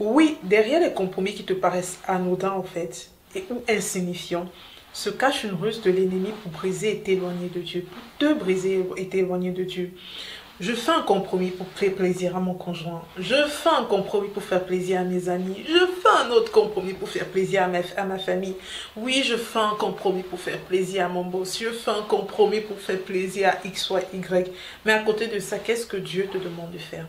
Oui, derrière les compromis qui te paraissent anodins en fait, ou insignifiants, se cache une ruse de l'ennemi pour briser et t'éloigner de Dieu, pour te briser et t'éloigner de Dieu. Je fais un compromis pour faire plaisir à mon conjoint. Je fais un compromis pour faire plaisir à mes amis. Je fais un autre compromis pour faire plaisir à ma famille. Oui, je fais un compromis pour faire plaisir à mon boss. Je fais un compromis pour faire plaisir à X, Y. Mais à côté de ça, qu'est-ce que Dieu te demande de faire?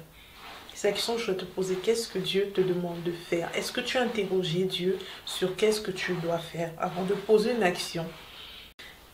C'est la question que je vais te poser. Qu'est-ce que Dieu te demande de faire? Est-ce que tu as interrogé Dieu sur qu'est-ce que tu dois faire avant de poser une action?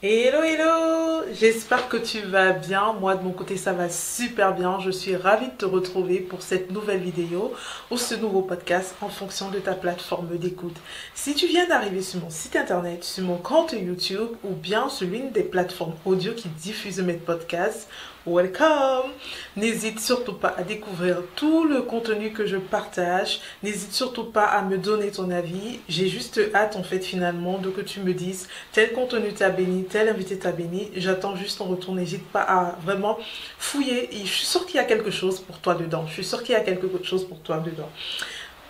Hello, hello! J'espère que tu vas bien. Moi, de mon côté, ça va super bien. Je suis ravie de te retrouver pour cette nouvelle vidéo ou ce nouveau podcast en fonction de ta plateforme d'écoute. Si tu viens d'arriver sur mon site internet, sur mon compte YouTube ou bien sur l'une des plateformes audio qui diffusent mes podcasts, welcome! N'hésite surtout pas à découvrir tout le contenu que je partage. N'hésite surtout pas à me donner ton avis. J'ai juste hâte en fait finalement de que tu me dises tel contenu t'a béni, tel invité t'a béni. J'attends juste ton retour. N'hésite pas à vraiment fouiller. Et je suis sûre qu'il y a quelque chose pour toi dedans. Je suis sûre qu'il y a quelque chose pour toi dedans.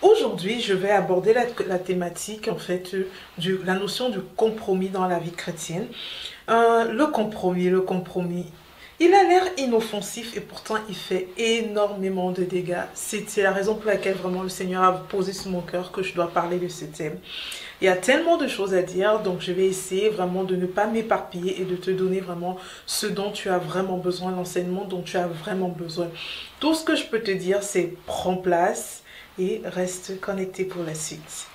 Aujourd'hui, je vais aborder la thématique en fait la notion du compromis dans la vie chrétienne. Le compromis. Il a l'air inoffensif et pourtant il fait énormément de dégâts. C'est la raison pour laquelle vraiment le Seigneur a posé sur mon cœur que je dois parler de ce thème. Il y a tellement de choses à dire, donc je vais essayer vraiment de ne pas m'éparpiller et de te donner vraiment ce dont tu as vraiment besoin, l'enseignement dont tu as vraiment besoin. Tout ce que je peux te dire, c'est prends place et reste connecté pour la suite.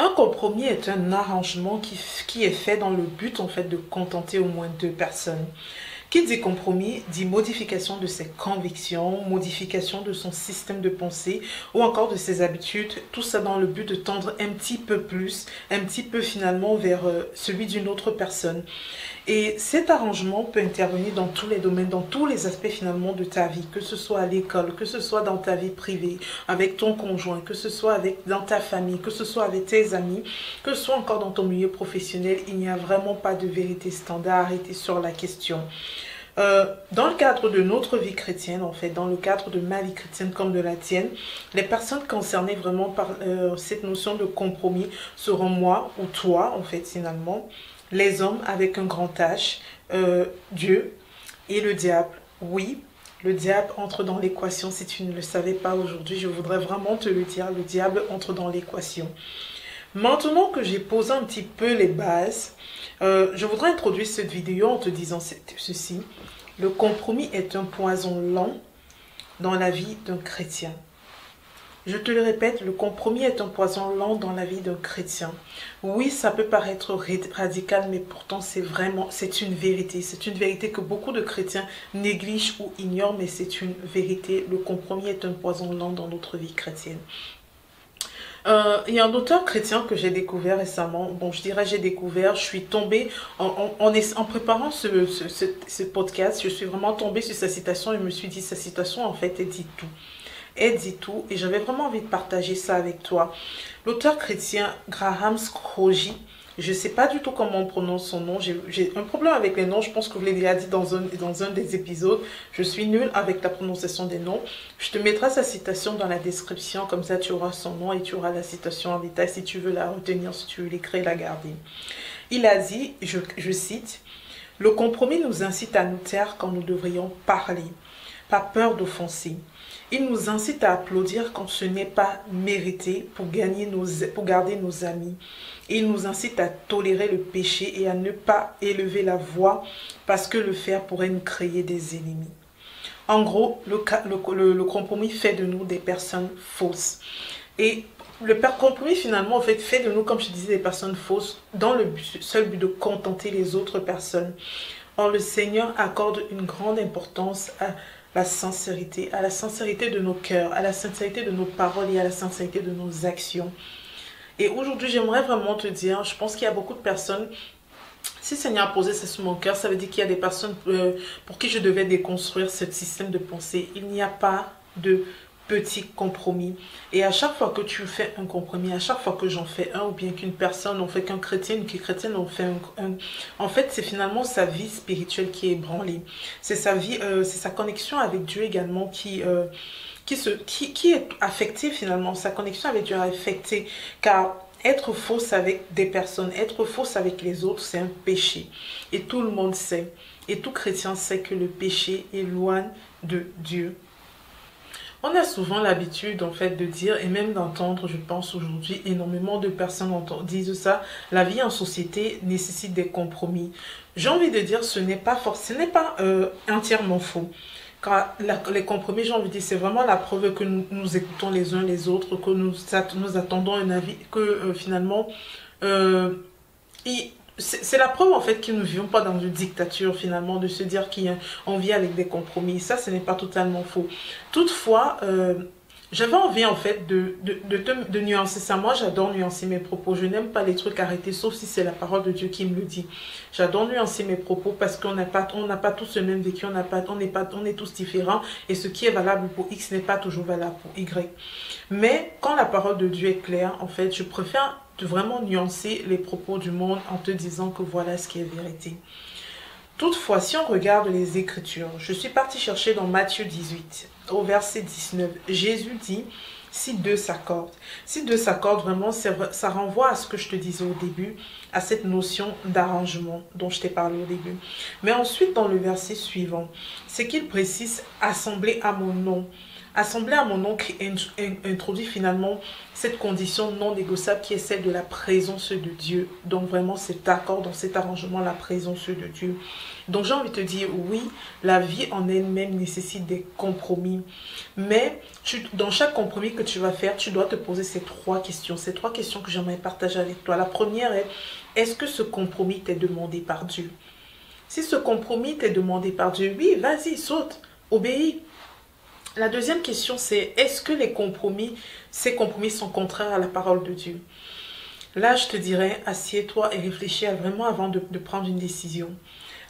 Un compromis est un arrangement qui est fait dans le but en fait de contenter au moins deux personnes. Qui dit compromis dit modification de ses convictions, modification de son système de pensée ou encore de ses habitudes, tout ça dans le but de tendre un petit peu plus, un petit peu finalement vers celui d'une autre personne. Et cet arrangement peut intervenir dans tous les domaines, dans tous les aspects finalement de ta vie, que ce soit à l'école, que ce soit dans ta vie privée, avec ton conjoint, que ce soit dans ta famille, que ce soit avec tes amis, que ce soit encore dans ton milieu professionnel. Il n'y a vraiment pas de vérité standard arrêtée sur la question. Dans le cadre de notre vie chrétienne, en fait, dans le cadre de ma vie chrétienne comme de la tienne, les personnes concernées vraiment par cette notion de compromis seront moi ou toi, en fait, finalement, les hommes avec un grand H, Dieu et le diable. Oui, le diable entre dans l'équation. Si tu ne le savais pas aujourd'hui, je voudrais vraiment te le dire, le diable entre dans l'équation. Maintenant que j'ai posé un petit peu les bases, je voudrais introduire cette vidéo en te disant ceci. Le compromis est un poison lent dans la vie d'un chrétien. Je te le répète, le compromis est un poison lent dans la vie d'un chrétien. Oui, ça peut paraître radical, mais pourtant c'est une vérité. C'est une vérité que beaucoup de chrétiens négligent ou ignorent, mais c'est une vérité. Le compromis est un poison lent dans notre vie chrétienne. Il y a un auteur chrétien que j'ai découvert récemment. Bon, je dirais j'ai découvert, je suis tombée en préparant ce podcast, je suis vraiment tombée sur sa citation et me suis dit, sa citation en fait, elle dit tout. Elle dit tout et j'avais vraiment envie de partager ça avec toi. L'auteur chrétien Graham Scroggie, je ne sais pas du tout comment on prononce son nom. J'ai un problème avec les noms. Je pense que je l'ai déjà dit dans un des épisodes. Je suis nulle avec la prononciation des noms. Je te mettrai sa citation dans la description. Comme ça, tu auras son nom et tu auras la citation en détail si tu veux la retenir, si tu veux l'écrire et la garder. Il a dit, je cite, « Le compromis nous incite à nous taire quand nous devrions parler. Pas peur d'offenser. Il nous incite à applaudir quand ce n'est pas mérité pour garder nos amis. Il nous incite à tolérer le péché et à ne pas élever la voix parce que le faire pourrait nous créer des ennemis. » En gros, le compromis fait de nous des personnes fausses. Et le compromis finalement en fait, fait de nous, comme je disais, des personnes fausses dans le seul but de contenter les autres personnes. Or, le Seigneur accorde une grande importance à la sincérité de nos cœurs, à la sincérité de nos paroles et à la sincérité de nos actions. Et aujourd'hui, j'aimerais vraiment te dire, je pense qu'il y a beaucoup de personnes, si le Seigneur a posé ça sur mon cœur, ça veut dire qu'il y a des personnes pour qui je devais déconstruire ce système de pensée. Il n'y a pas de petits compromis. Et à chaque fois que tu fais un compromis, à chaque fois que j'en fais un, ou bien qu'une personne, on fait qu'un chrétien, une chrétienne, on fait en fait, c'est finalement sa vie spirituelle qui est ébranlée. C'est sa vie, c'est sa connexion avec Dieu également qui est affectée finalement. Sa connexion avec Dieu est affectée. Car être fausse avec des personnes, être fausse avec les autres, c'est un péché. Et tout le monde sait, et tout chrétien sait que le péché éloigne de Dieu. On a souvent l'habitude en fait de dire et même d'entendre, je pense aujourd'hui, énormément de personnes disent ça, la vie en société nécessite des compromis. J'ai envie de dire ce n'est pas entièrement faux. Car les compromis, j'ai envie de dire, c'est vraiment la preuve que nous écoutons les uns les autres, que nous attendons un avis, que finalement, euh, c'est la preuve en fait que nous ne vivons pas dans une dictature finalement, de se dire qu'on vit avec des compromis. Ça, ce n'est pas totalement faux. Toutefois, j'avais envie en fait de nuancer ça. Moi, j'adore nuancer mes propos. Je n'aime pas les trucs arrêtés, sauf si c'est la parole de Dieu qui me le dit. J'adore nuancer mes propos parce qu'on n'a pas tous le même vécu, on est tous différents. Et ce qui est valable pour X n'est pas toujours valable pour Y. Mais quand la parole de Dieu est claire, en fait, je préfère de vraiment nuancer les propos du monde en te disant que voilà ce qui est vérité. Toutefois, si on regarde les Écritures, je suis partie chercher dans Matthieu 18, au verset 19. Jésus dit, si deux s'accordent. Si deux s'accordent, vraiment, ça renvoie à ce que je te disais au début, à cette notion d'arrangement dont je t'ai parlé au début. Mais ensuite, dans le verset suivant, c'est qu'il précise, assembler à mon nom. Assembler à mon nom qui introduit finalement cette condition non négociable qui est celle de la présence de Dieu. Donc vraiment cet accord, dans cet arrangement, la présence de Dieu. Donc j'ai envie de te dire, oui, la vie en elle-même nécessite des compromis. Mais dans chaque compromis que tu vas faire, tu dois te poser ces trois questions. Ces trois questions que j'aimerais partager avec toi. La première est, est-ce que ce compromis t'est demandé par Dieu? Si ce compromis t'est demandé par Dieu, oui, vas-y, saute, obéis. La deuxième question, c'est est-ce que ces compromis sont contraires à la parole de Dieu? Là, je te dirais, assieds-toi et réfléchis vraiment avant de prendre une décision.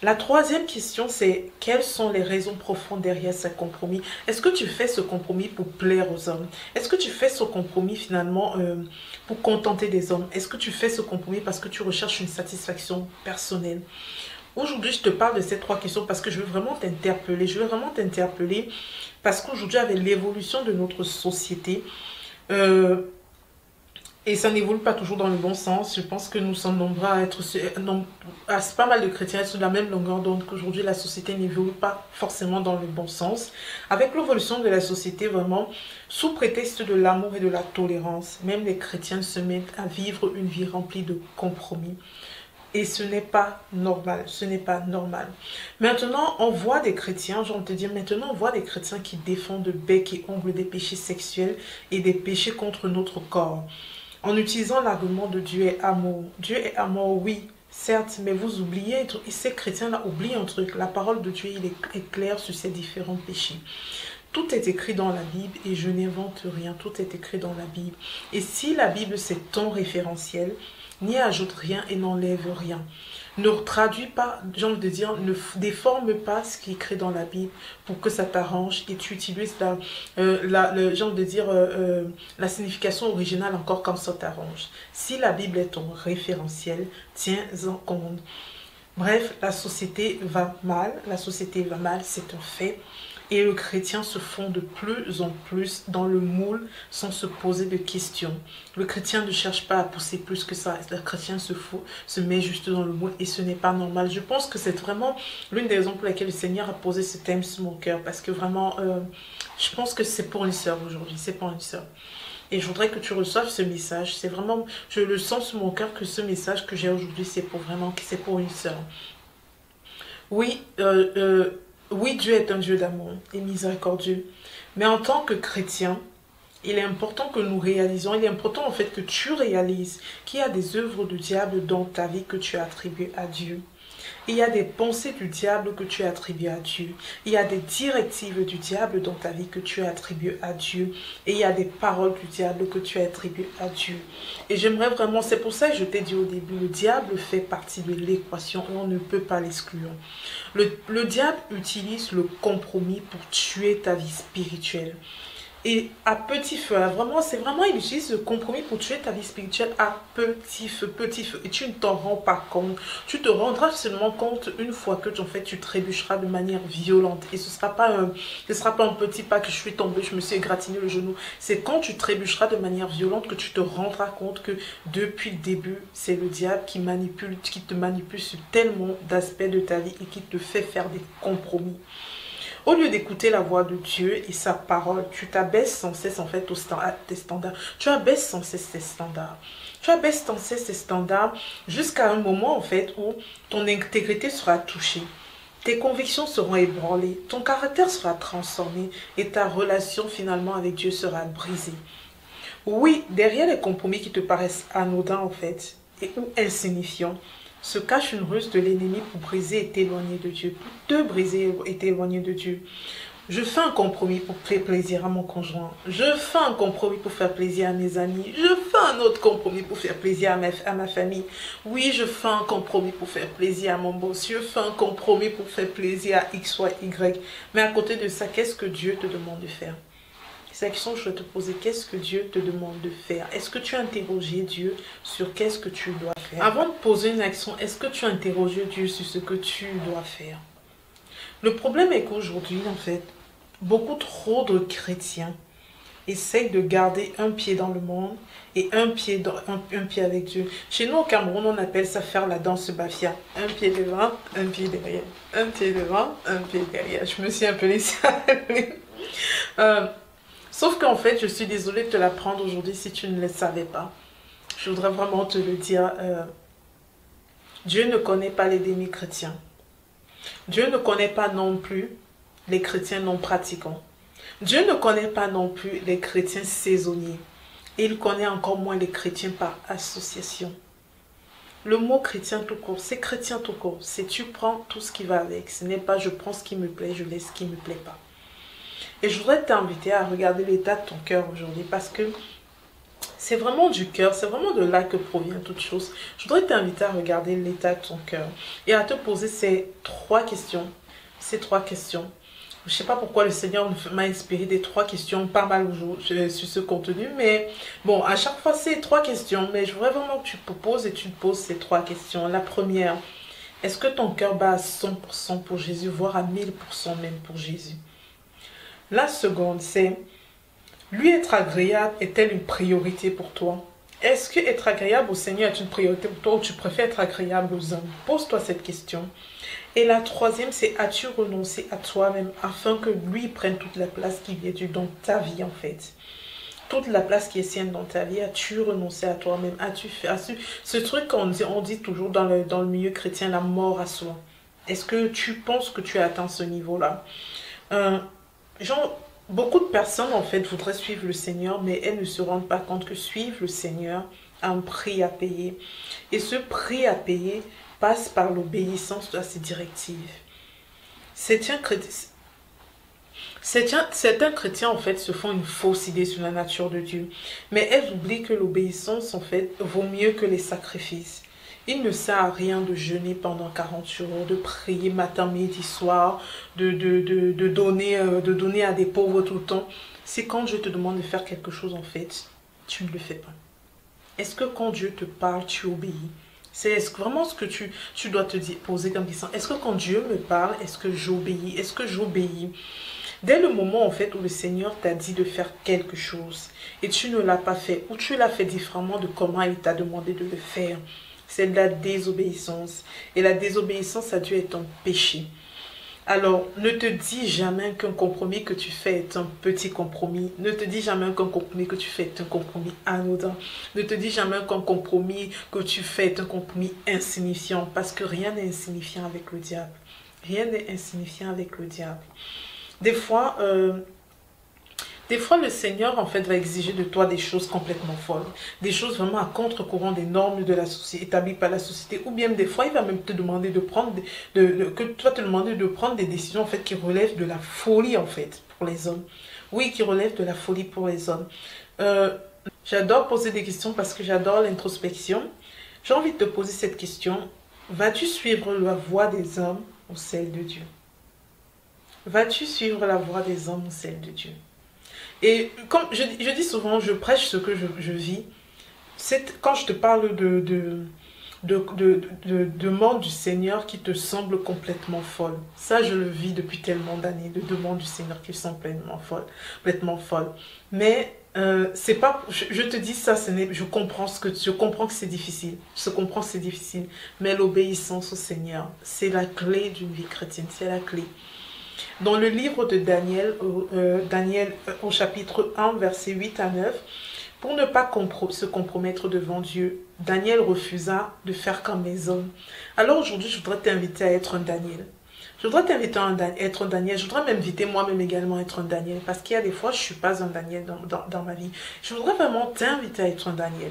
La troisième question, c'est quelles sont les raisons profondes derrière ce compromis? Est-ce que tu fais ce compromis pour plaire aux hommes? Est-ce que tu fais ce compromis finalement pour contenter des hommes? Est-ce que tu fais ce compromis parce que tu recherches une satisfaction personnelle? Aujourd'hui, je te parle de ces trois questions parce que je veux vraiment t'interpeller. Je veux vraiment t'interpeller parce qu'aujourd'hui, avec l'évolution de notre société, et ça n'évolue pas toujours dans le bon sens, je pense que nous sommes nombreux à être... pas mal de chrétiens sur la même longueur d'onde qu'aujourd'hui, la société n'évolue pas forcément dans le bon sens. Avec l'évolution de la société, vraiment, sous prétexte de l'amour et de la tolérance, même les chrétiens se mettent à vivre une vie remplie de compromis. Et ce n'est pas normal, ce n'est pas normal. Maintenant, on voit des chrétiens, j'ai envie de te dire, maintenant on voit des chrétiens qui défendent bec et ongles des péchés sexuels et des péchés contre notre corps. En utilisant l'argument de Dieu est amour. Dieu est amour, oui, certes, mais vous oubliez, et ces chrétiens-là oublient un truc. La parole de Dieu est claire sur ces différents péchés. Tout est écrit dans la Bible et je n'invente rien, tout est écrit dans la Bible. Et si la Bible c'est ton référentiel, n'y ajoute rien et n'enlève rien. Ne traduis pas, j'ai envie de dire, ne déforme pas ce qui est écrit dans la Bible pour que ça t'arrange et tu utilises j'ai envie de dire, la signification originale encore comme ça t'arrange. Si la Bible est ton référentiel, tiens-en compte. Bref, la société va mal, c'est un fait. Et le chrétien se fond de plus en plus dans le moule sans se poser de questions. Le chrétien ne cherche pas à pousser plus que ça. Le chrétien se met juste dans le moule et ce n'est pas normal. Je pense que c'est vraiment l'une des raisons pour lesquelles le Seigneur a posé ce thème sur mon cœur. Parce que vraiment, je pense que c'est pour une sœur aujourd'hui. C'est pour une sœur. Et je voudrais que tu reçoives ce message. C'est vraiment, je le sens sur mon cœur que ce message que j'ai aujourd'hui, c'est pour une sœur. Oui, oui, Dieu est un Dieu d'amour et miséricordieux. Mais en tant que chrétien, il est important que nous réalisons, il est important en fait que tu réalises qu'il y a des œuvres du diable dans ta vie que tu as attribuées à Dieu. Il y a des pensées du diable que tu attribues à Dieu. Il y a des directives du diable dans ta vie que tu attribues à Dieu. Et il y a des paroles du diable que tu attribues à Dieu. Et j'aimerais vraiment, c'est pour ça que je t'ai dit au début, le diable fait partie de l'équation et on ne peut pas l'exclure. Le diable utilise le compromis pour tuer ta vie spirituelle. Et à petit feu, vraiment, c'est vraiment, il utilise le compromis pour tuer ta vie spirituelle à petit feu, et tu ne t'en rends pas compte. Tu te rendras seulement compte une fois que en fait, tu trébucheras de manière violente. Et ce ne sera pas un petit pas que je suis tombée, je me suis égratigné le genou. C'est quand tu trébucheras de manière violente que tu te rendras compte que depuis le début, c'est le diable qui te manipule sur tellement d'aspects de ta vie et qui te fait faire des compromis. Au lieu d'écouter la voix de Dieu et sa parole, tu t'abaisses sans cesse en fait à tes standards. Tu abaisses sans cesse tes standards. Tu abaisses sans cesse tes standards jusqu'à un moment en fait où ton intégrité sera touchée. Tes convictions seront ébranlées, ton caractère sera transformé et ta relation finalement avec Dieu sera brisée. Oui, derrière les compromis qui te paraissent anodins en fait et ou insignifiants, se cache une ruse de l'ennemi pour briser et t'éloigner de Dieu, pour te briser et t'éloigner de Dieu. Je fais un compromis pour faire plaisir à mon conjoint. Je fais un compromis pour faire plaisir à mes amis. Je fais un autre compromis pour faire plaisir à ma famille. Oui, je fais un compromis pour faire plaisir à mon boss. Je fais un compromis pour faire plaisir à X, Y. Mais à côté de ça, qu'est-ce que Dieu te demande de faire? C'est la question que je vais te poser. Qu'est-ce que Dieu te demande de faire? Est-ce que tu as interrogé Dieu sur qu'est-ce que tu dois faire? Avant de poser une action, est-ce que tu as interrogé Dieu sur ce que tu dois faire? Le problème est qu'aujourd'hui, en fait, beaucoup trop de chrétiens essayent de garder un pied dans le monde et un pied avec Dieu. Chez nous, au Cameroun, on appelle ça faire la danse bafia. Un pied devant, un pied derrière. Un pied devant, un pied derrière. Je me suis un peu laissée aller. Sauf qu'en fait, je suis désolée de te l'apprendre aujourd'hui si tu ne le savais pas. Je voudrais vraiment te le dire. Dieu ne connaît pas les demi-chrétiens. Dieu ne connaît pas non plus les chrétiens non pratiquants. Dieu ne connaît pas non plus les chrétiens saisonniers. Et il connaît encore moins les chrétiens par association. Le mot chrétien tout court, c'est chrétien tout court. C'est tu prends tout ce qui va avec. Ce n'est pas je prends ce qui me plaît, je laisse ce qui ne me plaît pas. Et je voudrais t'inviter à regarder l'état de ton cœur aujourd'hui parce que c'est vraiment du cœur, c'est vraiment de là que provient toute chose. Je voudrais t'inviter à regarder l'état de ton cœur et à te poser ces trois questions. Je ne sais pas pourquoi le Seigneur m'a inspiré des trois questions pas mal sur ce contenu, mais bon, à chaque fois c'est trois questions, mais je voudrais vraiment que tu te poses et tu te poses ces trois questions. La première, est-ce que ton cœur bat à 100% pour Jésus, voire à 1000% même pour Jésus? La seconde, c'est, lui être agréable est-elle une priorité pour toi? Est-ce que être agréable au Seigneur est une priorité pour toi ou tu préfères être agréable aux hommes? Pose-toi cette question. Et la troisième, c'est, as-tu renoncé à toi-même afin que lui prenne toute la place qui est due dans ta vie en fait? Toute la place qui est sienne dans ta vie, as-tu renoncé à toi-même? As-tu fait ce truc qu'on dit toujours dans le milieu chrétien, la mort à soi? Est-ce que tu penses que tu as atteint ce niveau-là? Beaucoup de personnes en fait voudraient suivre le Seigneur, mais elles ne se rendent pas compte que suivre le Seigneur a un prix à payer. Et ce prix à payer passe par l'obéissance à ses directives. Certains chrétiens en fait se font une fausse idée sur la nature de Dieu, mais elles oublient que l'obéissance en fait vaut mieux que les sacrifices. Il ne sert à rien de jeûner pendant 40 jours, de prier matin, midi, soir, de donner à des pauvres tout le temps. C'est quand Dieu te demande de faire quelque chose, en fait, tu ne le fais pas. Est-ce que quand Dieu te parle, tu obéis? C'est vraiment ce que tu dois poser comme question. Est-ce que quand Dieu me parle, est-ce que j'obéis? Est-ce que j'obéis? Dès le moment en fait où le Seigneur t'a dit de faire quelque chose et tu ne l'as pas fait, ou tu l'as fait différemment de comment il t'a demandé de le faire, c'est de la désobéissance. Et la désobéissance à Dieu est un péché. Alors, ne te dis jamais qu'un compromis que tu fais est un petit compromis. Ne te dis jamais qu'un compromis que tu fais est un compromis anodin. Ne te dis jamais qu'un compromis que tu fais est un compromis insignifiant. Parce que rien n'est insignifiant avec le diable. Rien n'est insignifiant avec le diable. Des fois, Des fois, le Seigneur, en fait, va exiger de toi des choses complètement folles. Des choses vraiment à contre-courant des normes de la société, établies par la société. Ou bien, des fois, il va même te demander de prendre, que tu vas te demander de prendre des décisions, en fait, qui relèvent de la folie, en fait, pour les hommes. Oui, qui relèvent de la folie pour les hommes. J'adore poser des questions parce que j'adore l'introspection. J'ai envie de te poser cette question. Vas-tu suivre la voie des hommes ou celle de Dieu? Vas-tu suivre la voie des hommes ou celle de Dieu? Et comme je dis souvent, je prêche ce que je vis. Quand je te parle de demandes du Seigneur qui te semblent complètement folles. Ça, je le vis depuis tellement d'années, de demandes du Seigneur qui sont complètement folles. Mais c'est pas, je te dis ça, je comprends que c'est difficile. Je comprends que c'est difficile. Mais l'obéissance au Seigneur, c'est la clé d'une vie chrétienne. C'est la clé. Dans le livre de Daniel, au chapitre 1, versets 8 à 9, pour ne pas se compromettre devant Dieu, Daniel refusa de faire comme les hommes. Alors aujourd'hui, je voudrais t'inviter à être un Daniel. Je voudrais t'inviter à être un Daniel. Je voudrais m'inviter moi-même également à être un Daniel. Parce qu'il y a des fois, je ne suis pas un Daniel dans ma vie. Je voudrais vraiment t'inviter à être un Daniel.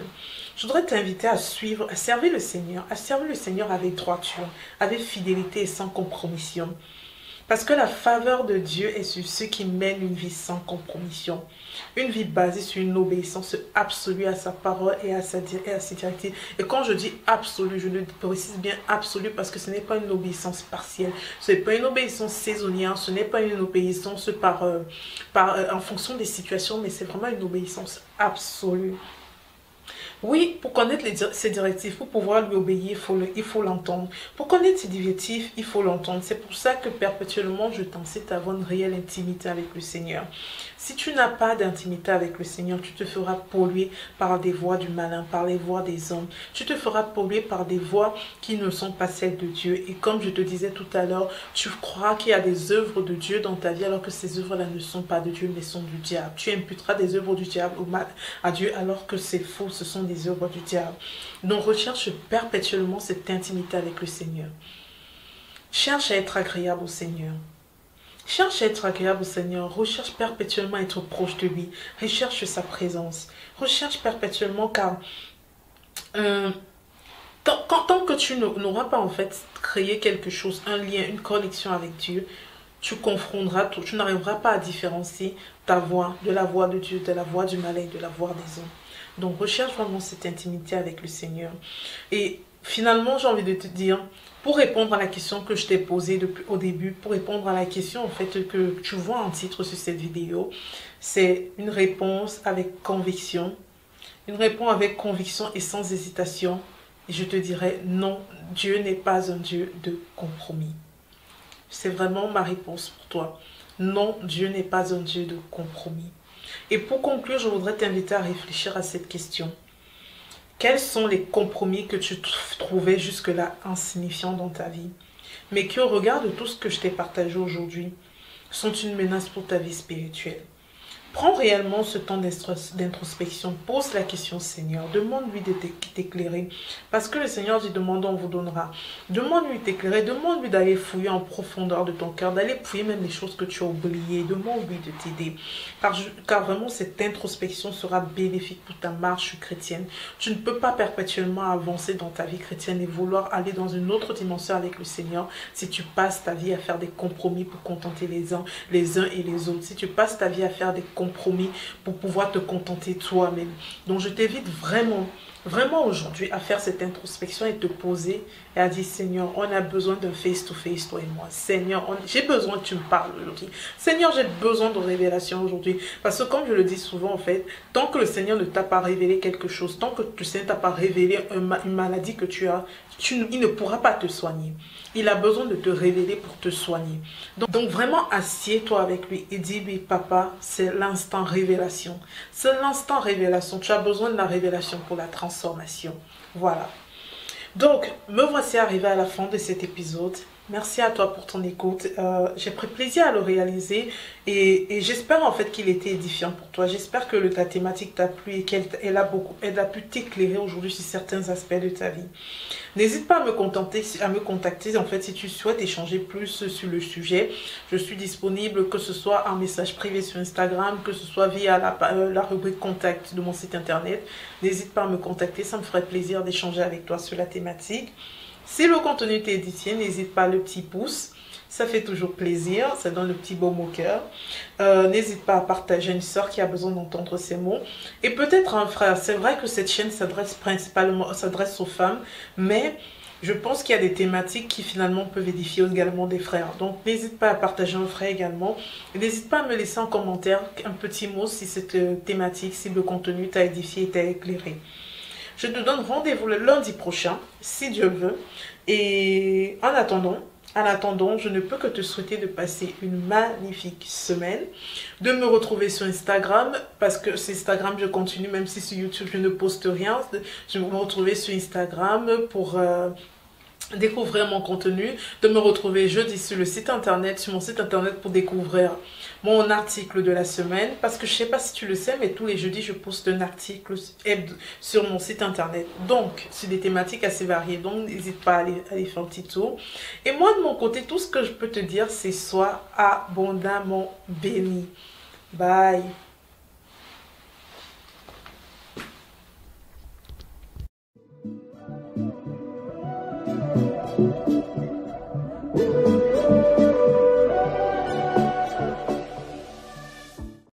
Je voudrais t'inviter à servir le Seigneur avec droiture, avec fidélité et sans compromission. Parce que la faveur de Dieu est sur ceux qui mènent une vie sans compromission. Une vie basée sur une obéissance absolue à sa parole et à ses directives. Et quand je dis absolue, je le précise bien absolue parce que ce n'est pas une obéissance partielle. Ce n'est pas une obéissance saisonnière. Ce n'est pas une obéissance en fonction des situations, mais c'est vraiment une obéissance absolue. Oui, pour connaître ses directives, pour pouvoir lui obéir, il faut l'entendre. Pour connaître ses directives, il faut l'entendre. C'est pour ça que perpétuellement, je t'incite à avoir une réelle intimité avec le Seigneur. Si tu n'as pas d'intimité avec le Seigneur, tu te feras polluer par des voies du malin, par les voies des hommes. Tu te feras polluer par des voies qui ne sont pas celles de Dieu. Et comme je te disais tout à l'heure, tu crois qu'il y a des œuvres de Dieu dans ta vie alors que ces œuvres-là ne sont pas de Dieu mais sont du diable. Tu imputeras des œuvres du diable à Dieu alors que c'est faux, ce sont des œuvres du diable. Donc recherche perpétuellement cette intimité avec le Seigneur. Cherche à être agréable au Seigneur. Cherche à être agréable au Seigneur, recherche perpétuellement à être proche de lui, recherche sa présence, recherche perpétuellement car tant que tu n'auras pas en fait créé quelque chose, un lien, une connexion avec Dieu, tu n'arriveras pas à différencier ta voix de la voix de Dieu, de la voix du malin, de la voix des hommes. Donc recherche vraiment cette intimité avec le Seigneur. Et finalement, j'ai envie de te dire, pour répondre à la question que je t'ai posée au début, pour répondre à la question en fait que tu vois en titre sur cette vidéo, c'est une réponse avec conviction. Une réponse avec conviction et sans hésitation. Et je te dirais non, Dieu n'est pas un Dieu de compromis. C'est vraiment ma réponse pour toi. Non, Dieu n'est pas un Dieu de compromis. Et pour conclure, je voudrais t'inviter à réfléchir à cette question. Quels sont les compromis que tu trouvais jusque-là insignifiants dans ta vie, mais qui, au regard de tout ce que je t'ai partagé aujourd'hui, sont une menace pour ta vie spirituelle? Prends réellement ce temps d'introspection, pose la question au Seigneur, demande-lui de t'éclairer, parce que le Seigneur dit demandons, on vous donnera. Demande-lui de t'éclairer, demande-lui d'aller fouiller en profondeur de ton cœur, d'aller fouiller même les choses que tu as oubliées, demande-lui de t'aider, car vraiment cette introspection sera bénéfique pour ta marche chrétienne. Tu ne peux pas perpétuellement avancer dans ta vie chrétienne et vouloir aller dans une autre dimension avec le Seigneur si tu passes ta vie à faire des compromis pour contenter les uns et les autres, si tu passes ta vie à faire des compromis pour pouvoir te contenter toi-même. Donc je t'invite vraiment aujourd'hui à faire cette introspection et te poser et à dire Seigneur, on a besoin d'un face-to-face toi et moi. Seigneur, j'ai besoin que tu me parles aujourd'hui. Seigneur, j'ai besoin de révélation aujourd'hui. Parce que comme je le dis souvent en fait, tant que le Seigneur ne t'a pas révélé quelque chose, tant que le Seigneur ne t'a pas révélé une maladie que tu as, il ne pourra pas te soigner. Il a besoin de te révéler pour te soigner. Donc vraiment, assieds-toi avec lui et dis-lui, papa, c'est l'instant révélation. C'est l'instant révélation. Tu as besoin de la révélation pour la transformation. Voilà. Donc, me voici arrivé à la fin de cet épisode. Merci à toi pour ton écoute. J'ai pris plaisir à le réaliser et j'espère en fait qu'il était édifiant pour toi. J'espère que ta thématique t'a plu et elle a pu t'éclairer aujourd'hui sur certains aspects de ta vie. N'hésite pas à me contacter en fait si tu souhaites échanger plus sur le sujet. Je suis disponible que ce soit en message privé sur Instagram, que ce soit via la rubrique contact de mon site internet. N'hésite pas à me contacter, ça me ferait plaisir d'échanger avec toi sur la thématique. Si le contenu t'est édifié, n'hésite pas le petit pouce. Ça fait toujours plaisir, ça donne le petit baume au cœur. N'hésite pas à partager à une soeur qui a besoin d'entendre ces mots. Et peut-être un frère. C'est vrai que cette chaîne s'adresse aux femmes, mais je pense qu'il y a des thématiques qui finalement peuvent édifier également des frères. Donc n'hésite pas à partager un frère également. Et n'hésite pas à me laisser en commentaire un petit mot si cette thématique, si le contenu t'a édifié et t'a éclairé. Je te donne rendez-vous le lundi prochain, si Dieu veut. Et en attendant, je ne peux que te souhaiter de passer une magnifique semaine, de me retrouver sur Instagram, parce que sur Instagram, je continue, même si sur YouTube, je ne poste rien. Je vais me retrouver sur Instagram pour découvrir mon contenu, de me retrouver jeudi sur mon site internet pour découvrir mon article de la semaine, parce que je sais pas si tu le sais, mais tous les jeudis je poste un article sur mon site internet, donc c'est des thématiques assez variées, donc n'hésite pas à aller faire un petit tour. Et moi de mon côté, tout ce que je peux te dire, c'est sois abondamment béni. Bye.